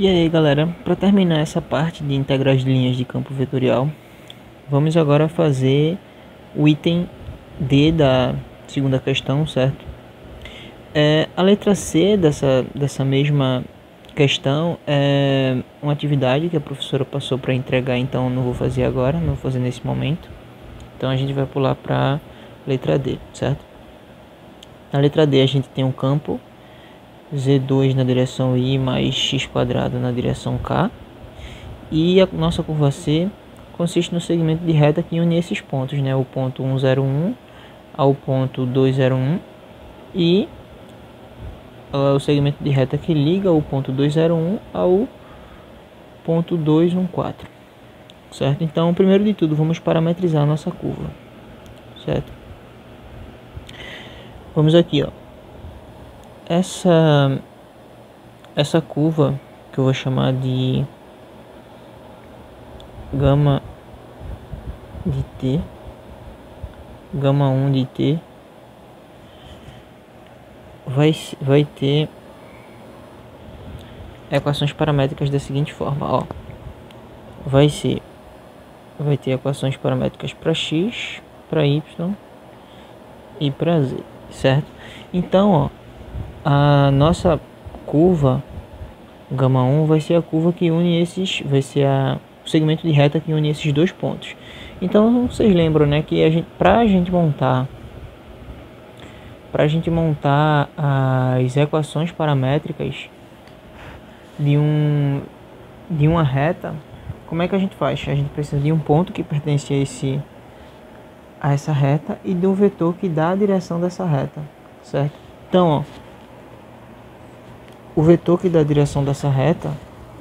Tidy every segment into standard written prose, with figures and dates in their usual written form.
E aí galera, para terminar essa parte de integrar as linhas de campo vetorial, vamos agora fazer o item D da segunda questão, certo? A letra C dessa mesma questão é uma atividade que a professora passou para entregar, então não vou fazer agora, não vou fazer nesse momento. Então a gente vai pular para a letra D, certo? Na letra D a gente tem um campo Z2 na direção I mais x² na direção K. E a nossa curva C consiste no segmento de reta que une esses pontos, né? O ponto 101 ao ponto 201 e o segmento de reta que liga o ponto 201 ao ponto 214, certo? Então, primeiro de tudo, vamos parametrizar a nossa curva, certo? Vamos aqui, ó. Essa curva que eu vou chamar de gama de T, gama 1 de T, vai ter equações paramétricas da seguinte forma, ó. Vai ter equações paramétricas para x, para y e para z, certo? Então, ó, a nossa curva gama 1 vai ser a curva que une esses, vai ser o segmento de reta que une esses dois pontos. Então vocês lembram, né, que para a gente montar as equações paramétricas de uma reta, como é que a gente faz? A gente precisa de um ponto que pertence a essa reta e do vetor que dá a direção dessa reta, certo? Então, ó, o vetor que dá a direção dessa reta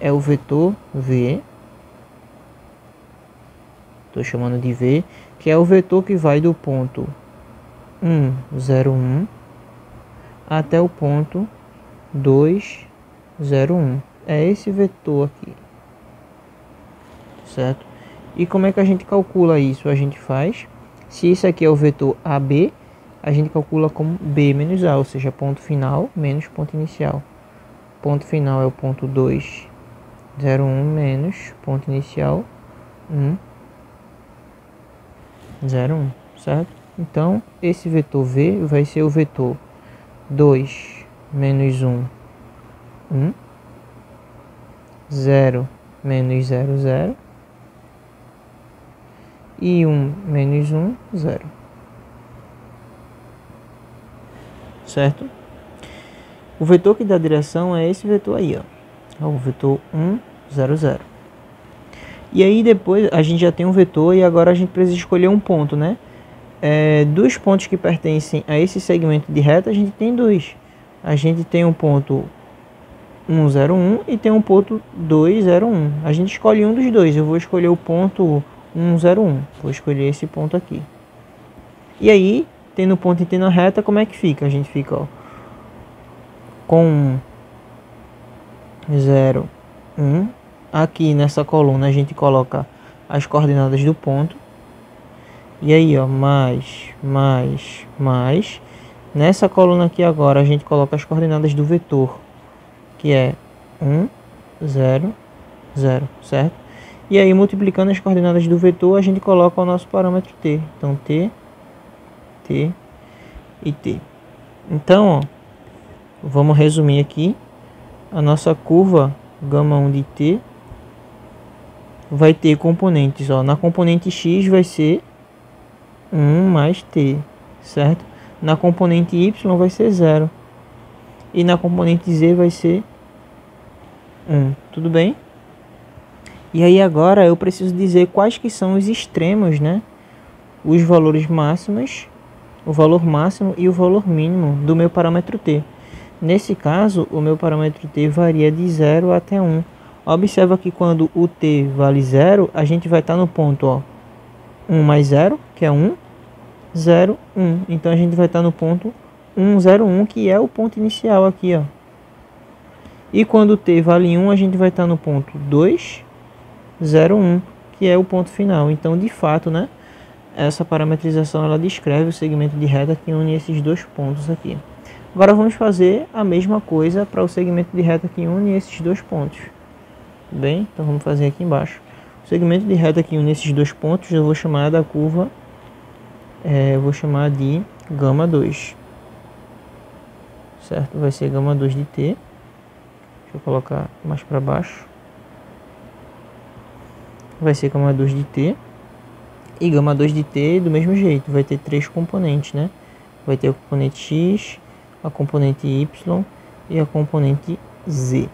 é o vetor V, estou chamando de V, que é o vetor que vai do ponto 101 até o ponto 201. É esse vetor aqui, certo? E como é que a gente calcula isso? A gente faz, se isso aqui é o vetor AB, a gente calcula como B menos A, ou seja, ponto final menos ponto inicial. Ponto final é o ponto 201 menos ponto inicial 101, certo? Então, esse vetor V vai ser o vetor 2 menos 1, 0 menos 0, 0 e 1 menos 1, 0, certo? O vetor que dá a direção é esse vetor aí, ó, é o vetor 1, 0, 0. E aí depois a gente já tem um vetor e agora a gente precisa escolher um ponto, né? Dos pontos que pertencem a esse segmento de reta, a gente tem dois. A gente tem um ponto 101 e tem um ponto 201. A gente escolhe um dos dois. Eu vou escolher o ponto 101. Vou escolher esse ponto aqui. E aí, tendo um ponto e tendo a reta, como é que fica? A gente fica, ó, com 0, 1. Aqui nessa coluna a gente coloca as coordenadas do ponto. E aí, ó, mais. Nessa coluna aqui agora a gente coloca as coordenadas do vetor, que é 1, 0, 0, certo? E aí, multiplicando as coordenadas do vetor, a gente coloca o nosso parâmetro t. Então, t e t. Então, ó, vamos resumir aqui. A nossa curva gama 1 de t vai ter componentes, ó. Na componente x vai ser 1 mais t, certo? Na componente y vai ser 0. E na componente z vai ser 1. Tudo bem? E aí agora eu preciso dizer quais que são os extremos, né? Os valores máximos, o valor máximo e o valor mínimo do meu parâmetro t. Nesse caso, o meu parâmetro t varia de 0 até 1. Observa que quando o t vale 0, a gente vai estar no ponto, ó, 1 mais 0, que é 1, 0, 1. Então a gente vai estar no ponto 101, que é o ponto inicial aqui, ó. E quando o t vale 1, a gente vai estar no ponto 201, que é o ponto final. Então, de fato, né, essa parametrização ela descreve o segmento de reta que une esses dois pontos aqui. Agora vamos fazer a mesma coisa para o segmento de reta que une esses dois pontos. Bem, então vamos fazer aqui embaixo. O segmento de reta aqui nesses dois pontos eu vou chamar da curva, eu vou chamar de gama 2. Certo? Vai ser gama 2 de t. Deixa eu colocar mais para baixo. Vai ser gama 2 de t. E gama 2 de t do mesmo jeito, vai ter três componentes, né? Vai ter o componente x, a componente y e a componente z.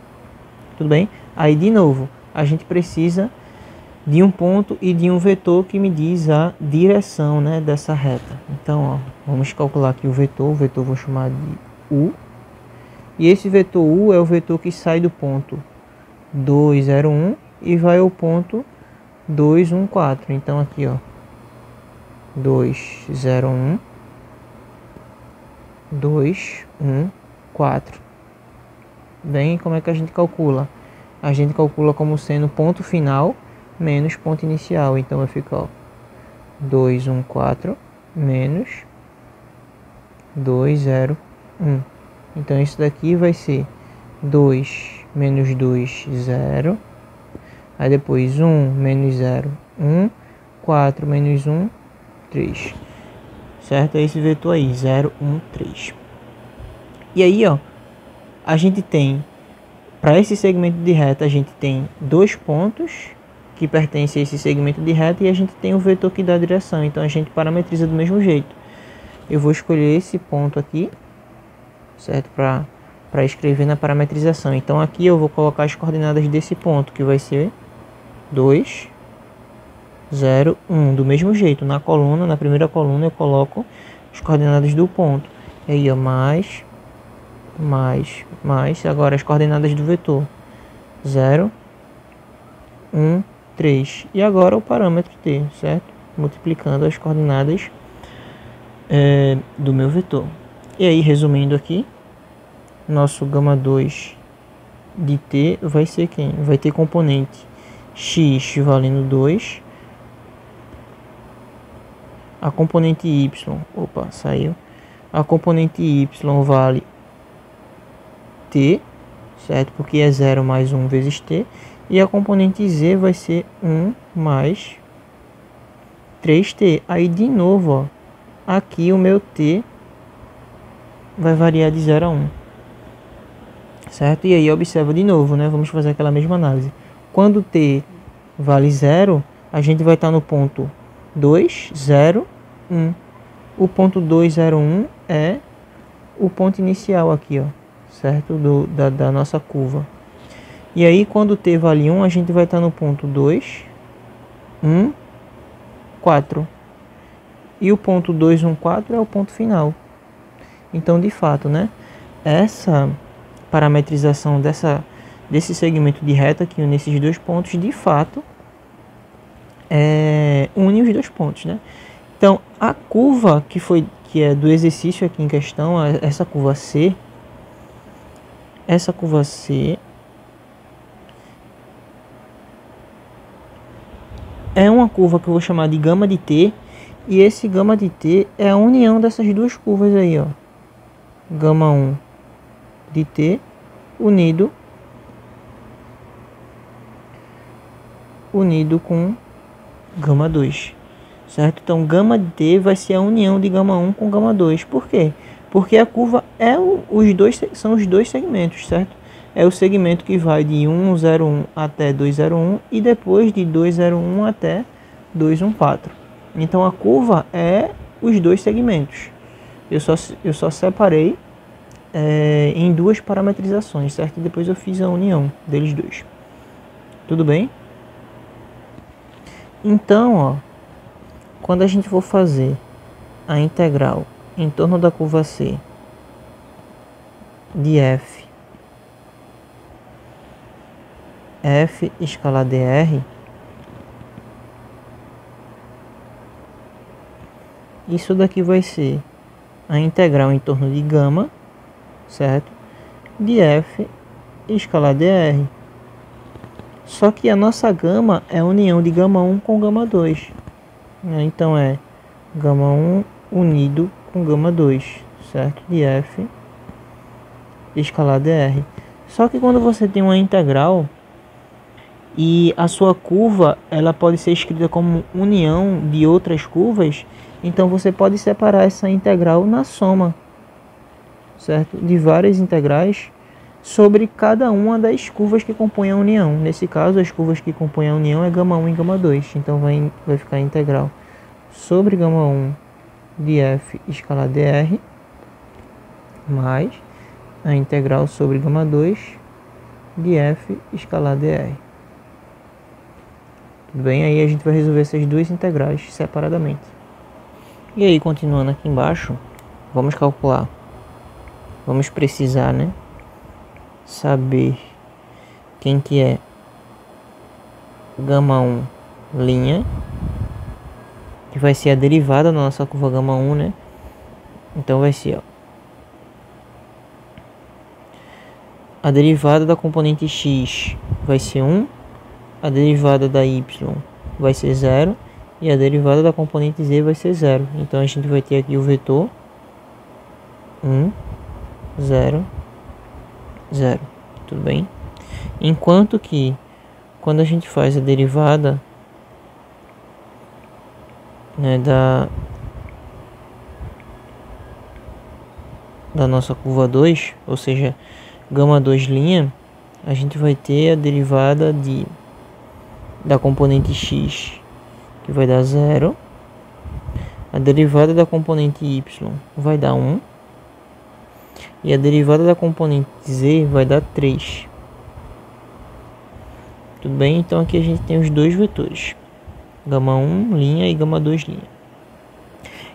Tudo bem? Aí de novo, a gente precisa de um ponto e de um vetor que me diz a direção, né, dessa reta. Então, ó, vamos calcular aqui o vetor eu vou chamar de u. E esse vetor u é o vetor que sai do ponto 2, 0, 1 e vai ao ponto 2, 1, 4. Então aqui, ó, 2, 0, 1, 2, 1, 4. Bem, como é que a gente calcula? A gente calcula como sendo ponto final menos ponto inicial. Então vai ficar, ó, 2, 1, 4 menos 2, 0, 1. Então isso daqui vai ser 2 menos 2, 0. Aí depois 1 menos 0, 1. 4 menos 1, 3. Certo? É esse vetor aí, 0, 1, 3. E aí, ó, a gente tem, para esse segmento de reta, a gente tem dois pontos que pertencem a esse segmento de reta e a gente tem o vetor que dá a direção. Então a gente parametriza do mesmo jeito. Eu vou escolher esse ponto aqui, certo? Para escrever na parametrização. Então aqui eu vou colocar as coordenadas desse ponto, que vai ser 2, 0, 1. Do mesmo jeito, na coluna, na primeira coluna eu coloco as coordenadas do ponto. E aí, ó, mais. Agora as coordenadas do vetor. 0, 1, 3. E agora o parâmetro t, certo? Multiplicando as coordenadas do meu vetor. E aí, resumindo aqui, nosso gama 2 de t vai ser quem? Vai ter componente x valendo 2. A componente y, saiu. A componente y vale t, certo? Porque é 0 mais 1 vezes t. E a componente z vai ser 1 mais 3t. Aí de novo, ó, aqui o meu t vai variar de 0 a 1. Certo? E aí observa de novo, né? Vamos fazer aquela mesma análise. Quando t vale 0, a gente vai estar no ponto 2, 0, 1. O ponto 2, 0, 1 é o ponto inicial aqui, ó, certo? Da nossa curva. E aí, quando t vale 1, a gente vai estar no ponto 2, 1, 4. E o ponto 2, 1, 4 é o ponto final. Então, de fato, né? Essa parametrização desse segmento de reta aqui nesses dois pontos, de fato, une os dois pontos, né? Então, a curva que é do exercício aqui em questão, essa curva C é uma curva que eu vou chamar de gama de t, e esse gama de t é a união dessas duas curvas aí, ó. Gama 1 de t unido com gama 2, certo? Então gama de t vai ser a união de gama 1 com gama 2. Por quê? Porque a curva são os dois segmentos, certo? É o segmento que vai de 1,01 até 2,01 e depois de 2,01 até 2,14. Então a curva é os dois segmentos. Eu só separei em duas parametrizações, certo? E depois eu fiz a união deles dois. Tudo bem? Então, ó, quando a gente for fazer a integral em torno da curva C de f escalar dr, isso daqui vai ser a integral em torno de gama, certo? De f escalar dr. Só que a nossa gama é a união de gama 1 com gama 2. Então é gama 1 unido com gama 2, certo? De f escalar dr. Só que quando você tem uma integral, e a sua curva ela pode ser escrita como união de outras curvas, então você pode separar essa integral na soma, certo? De várias integrais sobre cada uma das curvas que compõem a união. Nesse caso, as curvas que compõem a união é γ1 e γ2, então vai ficar a integral sobre γ1 de f escalar dr mais a integral sobre γ2 de f escalar dr. Tudo bem? Aí a gente vai resolver essas duas integrais separadamente. E aí, continuando aqui embaixo, vamos calcular. Vamos precisar, né, saber quem que é γ1 linha, que vai ser a derivada da nossa curva γ1, né? Então vai ser, ó, a derivada da componente x vai ser 1, a derivada da y vai ser 0 e a derivada da componente z vai ser 0. Então a gente vai ter aqui o vetor 1, 0, 0. Tudo bem? Enquanto que quando a gente faz a derivada, né, da nossa curva 2, ou seja, γ2', a gente vai ter a derivada da componente x, que vai dar 0, a derivada da componente y vai dar 1, e a derivada da componente z vai dar 3. Tudo bem? Então aqui a gente tem os dois vetores, γ1' e γ2'.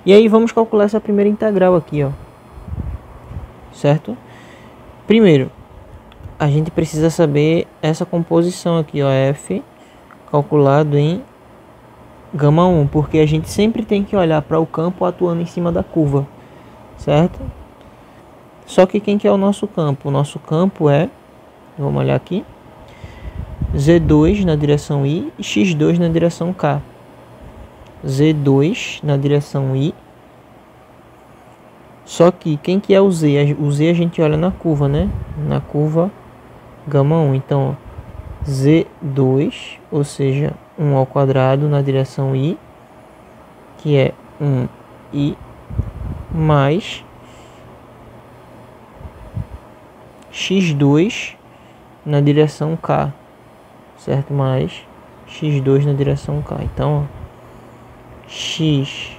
E aí vamos calcular essa primeira integral aqui, ó. Certo? Primeiro, a gente precisa saber essa composição aqui, ó, f calculado em γ1, porque a gente sempre tem que olhar para o campo atuando em cima da curva, certo? Só que quem que é o nosso campo? O nosso campo é, vamos olhar aqui, z2 na direção i e x2 na direção k. z2 na direção i. Só que quem que é o z? O z a gente olha na curva, né? Na curva γ1. Então, z2, ou seja, 1 ao quadrado na direção i, que é 1i, mais x2 na direção k, certo? Mais x2 na direção k. Então, ó, x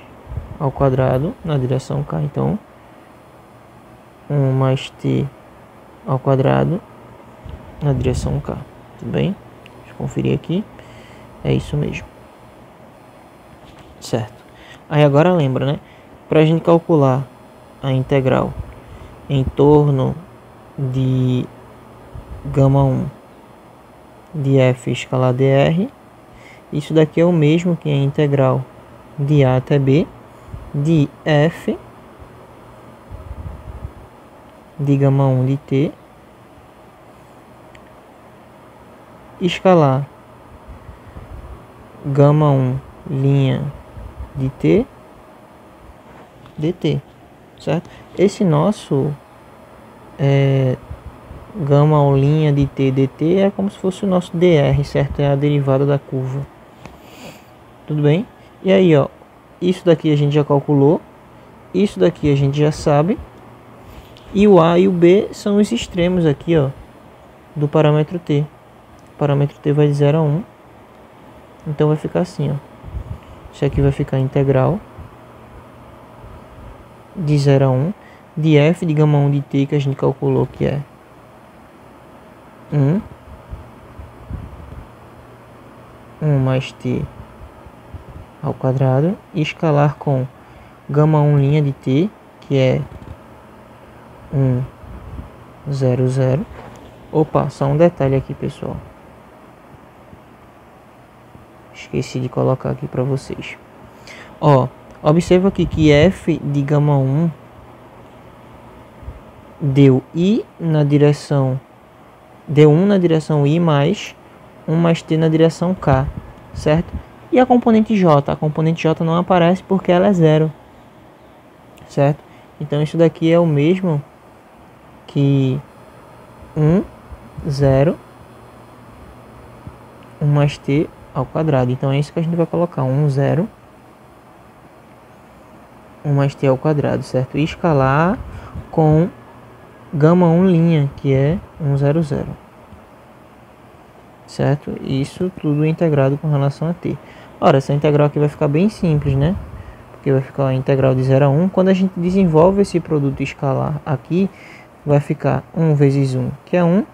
ao quadrado na direção k. Então, 1 mais t ao quadrado na direção k. Tudo bem? Deixa eu conferir aqui. É isso mesmo. Certo. Aí agora lembra, né? Para a gente calcular a integral em torno de γ1 de f escalar dr, isso daqui é o mesmo que a integral de a até b de f de γ1 de t escalar γ1' de t dt, certo? Esse nosso γ' de t dt é como se fosse o nosso dr, certo? É a derivada da curva. Tudo bem? E aí, ó, isso daqui a gente já calculou, isso daqui a gente já sabe, e o a e o b são os extremos aqui, ó, do parâmetro t. O parâmetro t vai de 0 a 1, então vai ficar assim, ó. Isso aqui vai ficar integral de 0 a 1 de f de γ1 de t, que a gente calculou que é 1 mais t ao quadrado, e escalar com γ1' de t, que é 1, 0, 0. Opa, só um detalhe aqui, pessoal. Esqueci de colocar aqui para vocês. Ó, observa aqui que f de γ1 deu i na direção, deu 1 na direção i mais 1 mais t na direção k, certo? E a componente j? A componente j não aparece porque ela é 0, certo? Então isso daqui é o mesmo que 1, 0, mais t ao quadrado. Então é isso que a gente vai colocar, 1, 0, 1 mais t ao quadrado, certo? E escalar com gama 1' que é 1, 0, 0. Certo? Isso tudo integrado com relação a t. Ora, essa integral aqui vai ficar bem simples, né? Porque vai ficar a integral de 0 a 1. Quando a gente desenvolve esse produto escalar aqui, vai ficar 1 vezes 1, que é 1.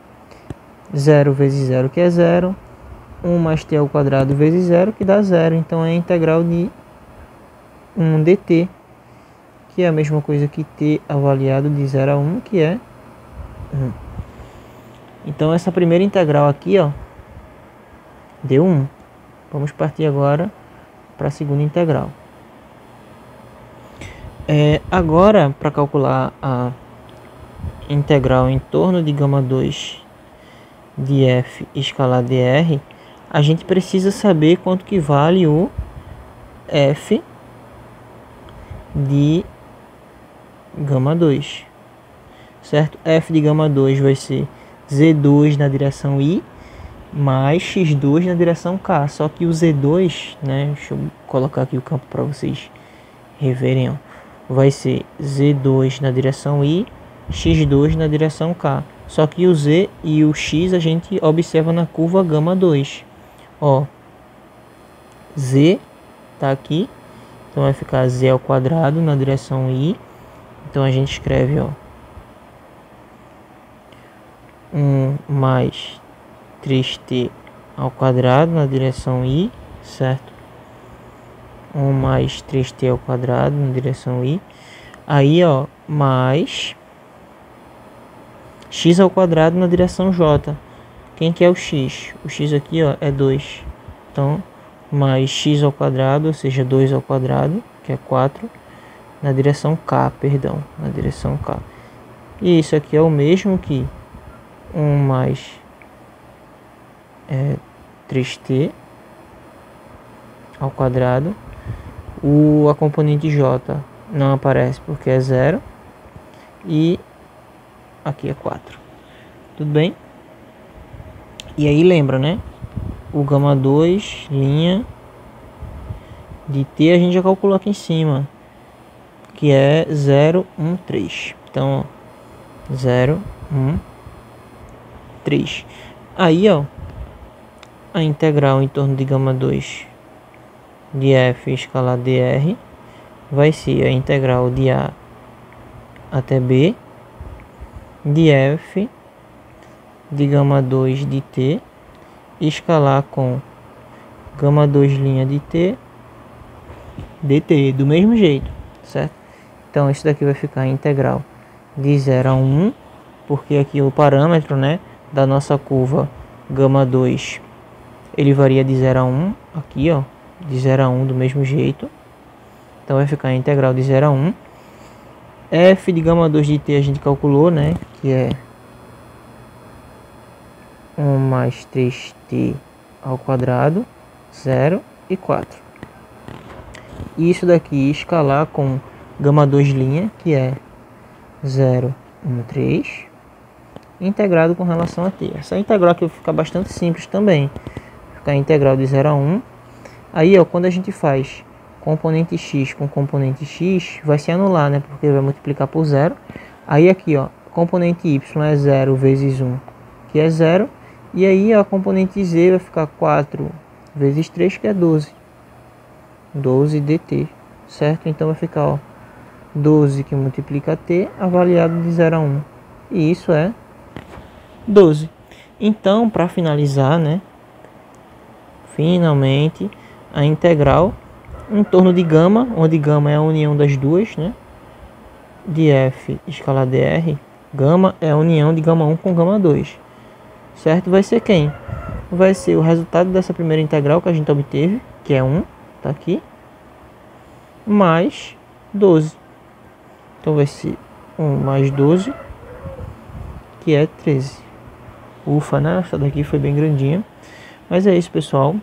0 vezes 0, que é 0. 1 mais t ao quadrado vezes 0, que dá 0. Então é a integral de 1 dt, que é a mesma coisa que t avaliado de 0 a 1, que é 1. Então essa primeira integral aqui, ó, deu 1. Vamos partir agora para a segunda integral. Agora, para calcular a integral em torno de gama 2 de f escalar dr, a gente precisa saber quanto que vale o f de gama 2, certo? F de gama 2 vai ser z2 na direção i mais x2 na direção k, só que o z2, né, deixa eu colocar aqui o campo para vocês reverem, ó, vai ser z2 na direção i, x2 na direção k, só que o z e o x a gente observa na curva gama 2, ó, z tá aqui, então vai ficar z ao quadrado na direção i, então a gente escreve, ó, 1 mais 3t ao quadrado na direção i, certo? 1 mais 3t ao quadrado na direção i. Aí, ó, mais x ao quadrado na direção j. Quem que é o x? O x aqui, ó, é 2. Então, mais x ao quadrado, ou seja, 2 ao quadrado, que é 4, na direção k, perdão, na direção k. E isso aqui é o mesmo que 1 mais 3t ao quadrado. A componente j não aparece porque é 0 e aqui é 4. Tudo bem? E aí lembra, né? O gama 2 linha de t a gente já calculou aqui em cima, que é 0, 1, 3. Então, ó, 0, 1, 3. Aí, ó, a integral em torno de gama 2 de f escalar dr vai ser a integral de a até b de f de gama 2 de t escalar com gama 2' de t dt, do mesmo jeito, certo? Então isso daqui vai ficar a integral de 0 a 1, porque aqui o parâmetro, né, da nossa curva gama 2 ele varia de 0 a 1, aqui, ó, de 0 a 1 do mesmo jeito. Então vai ficar a integral de 0 a 1. F de gama 2 de t a gente calculou, né, que é 1 mais 3t ao quadrado, 0 e 4. E isso daqui escalar com gama 2', que é 0, 1, 3, integrado com relação a t. Essa integral aqui vai ficar bastante simples também. A integral de 0 a 1. Aí, ó, quando a gente faz componente x com componente x, vai se anular, né? Porque vai multiplicar por 0. Aí aqui, ó, componente y é 0 vezes 1, que é 0. E aí, ó, a componente z vai ficar 4 vezes 3, que é 12. 12 dt, certo? Então vai ficar, ó, 12 que multiplica t, avaliado de 0 a 1. E isso é 12. Então, para finalizar, né? Finalmente, a integral em torno de gama, onde gama é a união das duas, né? De f escalar dr, gama é a união de gama 1 com gama 2, certo? Vai ser quem? Vai ser o resultado dessa primeira integral que a gente obteve, que é 1, tá aqui, mais 12. Então vai ser 1 mais 12, que é 13. Ufa, né? Essa daqui foi bem grandinha. Mas é isso, pessoal.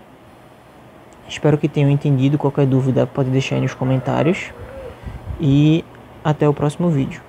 Espero que tenham entendido. Qualquer dúvida pode deixar aí nos comentários. E até o próximo vídeo.